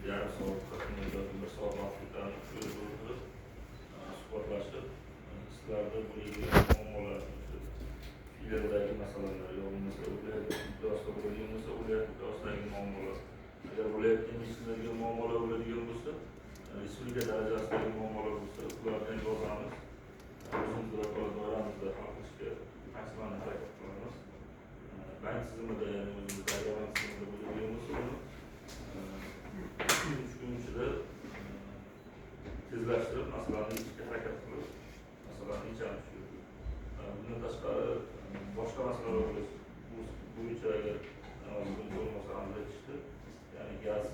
yarim soat, 40 minut yoki 1 soat vaqtlarni o'tirib suhbatlashib, sizlarda bo'ladigan muammolar, filialdagi masalalar, yo bo'lmasa viloyat miqyosida bo'ladigan bo'lsa, viloyat miqyosidagi muammolar, agar viloyatda yechiladigan muammolar bo'ladigan bo'lsa, respublika darajasidagi muammolar bo'lsa, ulardan yordamimiz o'zimiz doiramizda hal qilishga maksimum harakat qilamiz. Bank tizimida, ya'ni o'zimizda bank tizimida bo'ladigan bo'lsa, uni 2-3 kun ichida tezlashtirib, masalani yechishga harakat qilib, masalani yechamiz. Bundan tashqari boshqa masalalar bo'yicha agar bo'lmasa ham aytishdi, ya'ni gaz